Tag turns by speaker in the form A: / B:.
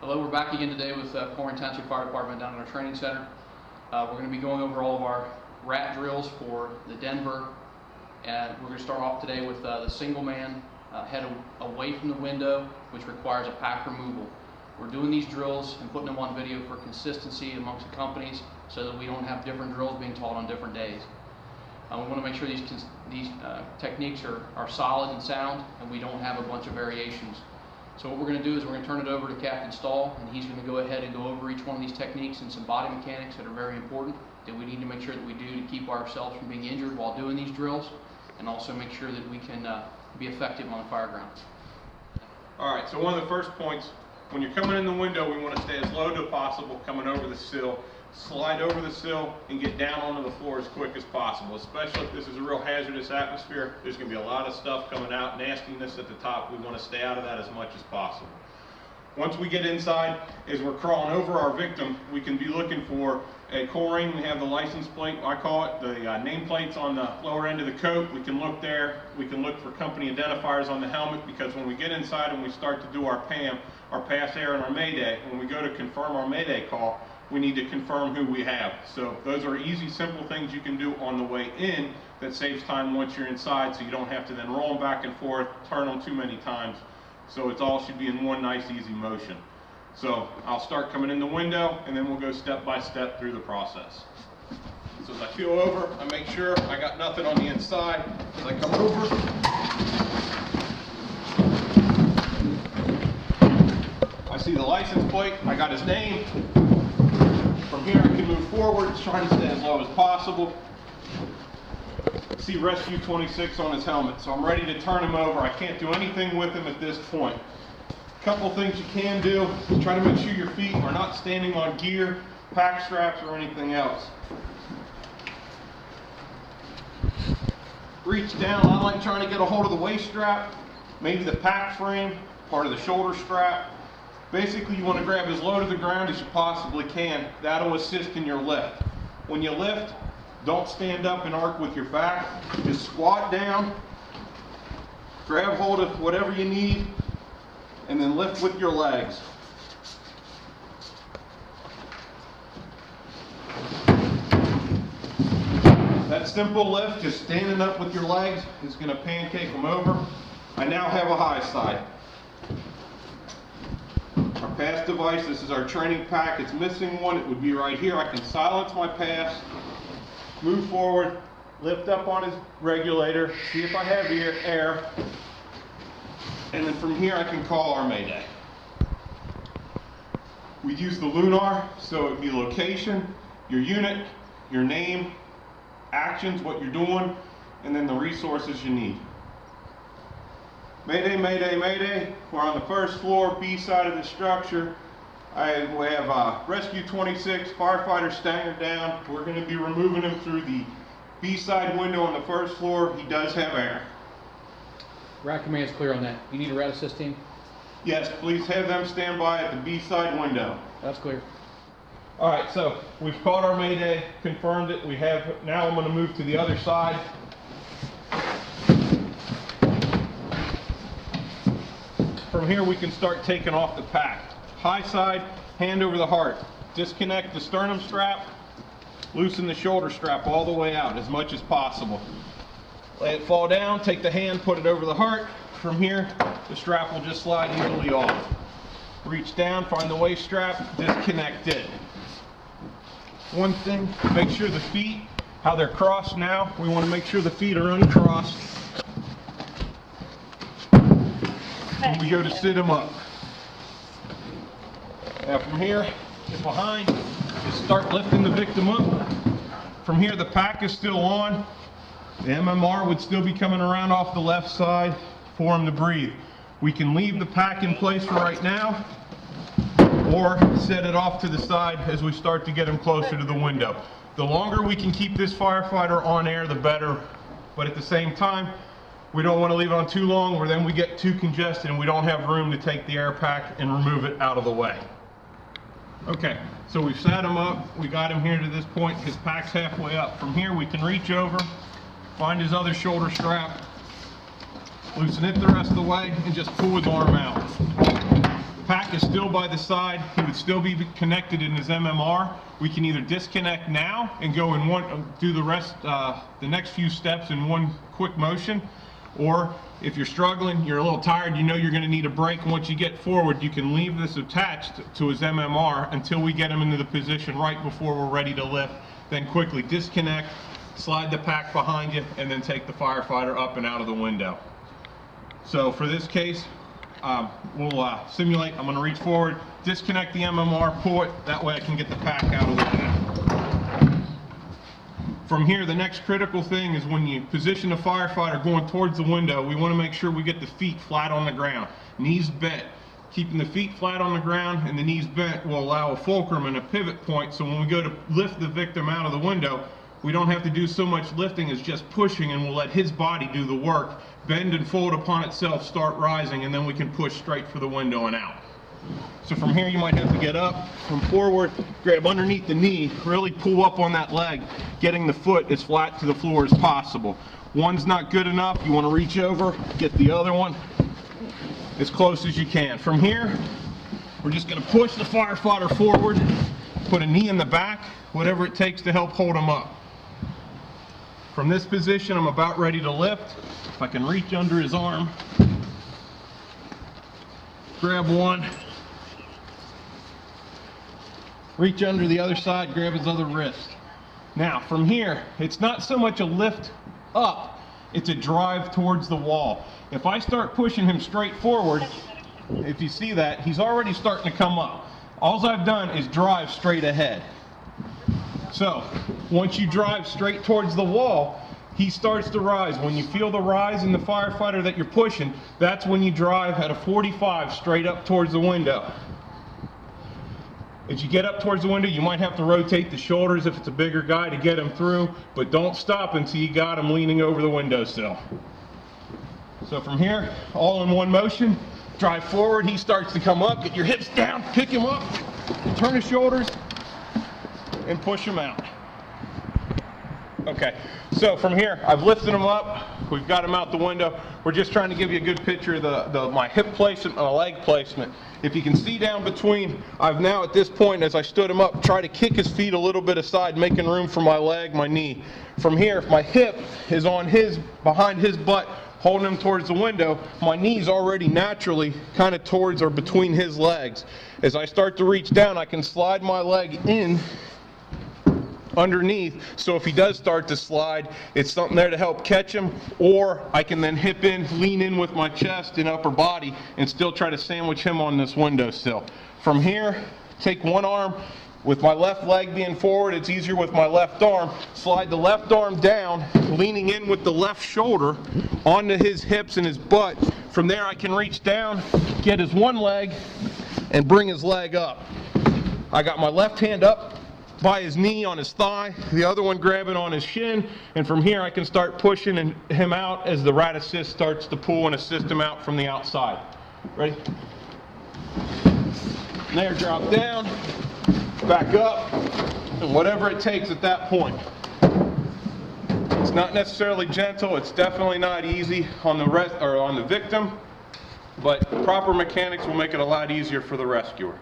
A: Hello, we're back again today with Corwin Township Fire Department down at our training center. We're going to be going over all of our rat drills for the Denver, and we're going to start off today with the single man head away from the window, which requires a pack removal. We're doing these drills and putting them on video for consistency amongst the companies so that we don't have different drills being taught on different days. We want to make sure these techniques are solid and sound, and we don't have a bunch of variations. So what we're going to do is we're going to turn it over to Captain Stahl, and he's going to go ahead and go over each one of these techniques and some body mechanics that are very important that we need to make sure that we do to keep ourselves from being injured while doing these drills, and also make sure that we can be effective on the fire ground.
B: All right, so one of the first points, when you're coming in the window, we want to stay as low as possible coming over the sill. Slide over the sill and get down onto the floor as quick as possible, especially if this is a real hazardous atmosphere. There's going to be a lot of stuff coming out, nastiness at the top. We want to stay out of that as much as possible. Once we get inside, as we're crawling over our victim, we can be looking for a Colerain. We have the license plate, I call it, the name plates on the lower end of the coat. We can look there. We can look for company identifiers on the helmet, because when we get inside and we start to do our PAM, our pass air and our mayday, when we go to confirm our mayday call, we need to confirm who we have. So those are easy, simple things you can do on the way in that saves time once you're inside, so you don't have to then roll them back and forth, turn them too many times. So it all should be in one nice, easy motion. So I'll start coming in the window, and then we'll go step by step through the process. So as I feel over, I make sure I got nothing on the inside. As I come over, I see the license plate, I got his name. From here I can move forward, trying to stay as low as possible. See Rescue 26 on his helmet, so I'm ready to turn him over. I can't do anything with him at this point. A couple things you can do is try to make sure your feet are not standing on gear, pack straps, or anything else. Reach down. I like trying to get a hold of the waist strap, maybe the pack frame, part of the shoulder strap. Basically, you want to grab as low to the ground as you possibly can. That'll assist in your lift. When you lift, don't stand up and arc with your back. Just squat down, grab hold of whatever you need, and then lift with your legs. That simple lift, just standing up with your legs, is going to pancake them over. I now have a high side. Our pass device, this is our training pack. It's missing one. It would be right here. I can silence my pass, move forward, lift up on his regulator, see if I have air, and then from here I can call our mayday. We use the Lunar, so it would be location, your unit, your name, actions, what you're doing, and then the resources you need. Mayday, mayday, mayday. We're on the first floor, B side of the structure. We have Rescue 26, firefighter staggered down. We're going to be removing him through the B side window on the first floor. He does have air.
A: Rat command's clear on that. You need a rat assist team?
B: Yes, please have them stand by at the B side window.
A: That's clear.
B: All right, so we've caught our mayday, confirmed it. Now I'm going to move to the other side. From here we can start taking off the pack. High side, hand over the heart. Disconnect the sternum strap, loosen the shoulder strap all the way out as much as possible. Let it fall down, take the hand, put it over the heart. From here, the strap will just slide easily off. Reach down, find the waist strap, disconnect it. One thing, make sure the feet, how they're crossed now, we want to make sure the feet are uncrossed. And we go to sit him up. Now from here, get behind, just start lifting the victim up. From here, the pack is still on. The MMR would still be coming around off the left side for him to breathe. We can leave the pack in place for right now, or set it off to the side as we start to get him closer to the window. The longer we can keep this firefighter on air, the better, but at the same time, we don't want to leave it on too long where then we get too congested and we don't have room to take the air pack and remove it out of the way. Okay, so we've set him up, we got him here to this point, his pack's halfway up. From here we can reach over, find his other shoulder strap, loosen it the rest of the way, and just pull his arm out. pack is still by the side, he would still be connected in his MMR. We can either disconnect now and go in do the rest, the next few steps in one quick motion, or if you're struggling, you're a little tired, you know you're going to need a break. Once you get forward, you can leave this attached to his MMR until we get him into the position right before we're ready to lift. Then quickly disconnect, slide the pack behind you, and then take the firefighter up and out of the window. So for this case, we'll simulate. I'm going to reach forward, disconnect the MMR, pull it, that way I can get the pack out of the way. From here, the next critical thing is when you position the firefighter going towards the window, we want to make sure we get the feet flat on the ground, knees bent. Keeping the feet flat on the ground and the knees bent will allow a fulcrum and a pivot point, so when we go to lift the victim out of the window, we don't have to do so much lifting as just pushing, and we'll let his body do the work, bend and fold upon itself, start rising, and then we can push straight for the window and out. So from here you might have to get up, from forward, grab underneath the knee, really pull up on that leg, getting the foot as flat to the floor as possible. One's not good enough, you want to reach over, get the other one as close as you can. From here, we're just going to push the firefighter forward, put a knee in the back, whatever it takes to help hold him up. From this position, I'm about ready to lift. If I can reach under his arm, grab one, reach under the other side, grab his other wrist. Now, from here, it's not so much a lift up, it's a drive towards the wall. If I start pushing him straight forward, if you see that, he's already starting to come up. All I've done is drive straight ahead. So, once you drive straight towards the wall, he starts to rise. When you feel the rise in the firefighter that you're pushing, that's when you drive at a 45 straight up towards the window. As you get up towards the window, you might have to rotate the shoulders if it's a bigger guy to get him through, but don't stop until you got him leaning over the windowsill. So from here, all in one motion, drive forward, he starts to come up, get your hips down, pick him up, turn his shoulders, and push him out. Okay, so from here, I've lifted him up, we've got him out the window. We're just trying to give you a good picture of my hip placement and my leg placement. If you can see down between, I've now at this point, as I stood him up, tried to kick his feet a little bit aside, making room for my leg, my knee. From here, if my hip is on behind his butt, holding him towards the window, my knee's already naturally kind of towards or between his legs. As I start to reach down, I can slide my leg in underneath, so if he does start to slide, it's something there to help catch him, or I can then hip in, lean in with my chest and upper body and still try to sandwich him on this windowsill. From here, take one arm, with my left leg being forward, it's easier with my left arm, slide the left arm down, leaning in with the left shoulder onto his hips and his butt. From there I can reach down, get his one leg, and bring his leg up. I got my left hand up by his knee on his thigh, the other one grabbing on his shin, and from here I can start pushing him out as the rat assist starts to pull and assist him out from the outside. Ready? And there, drop down, back up, and whatever it takes at that point. It's not necessarily gentle, it's definitely not easy on the victim, but proper mechanics will make it a lot easier for the rescuer.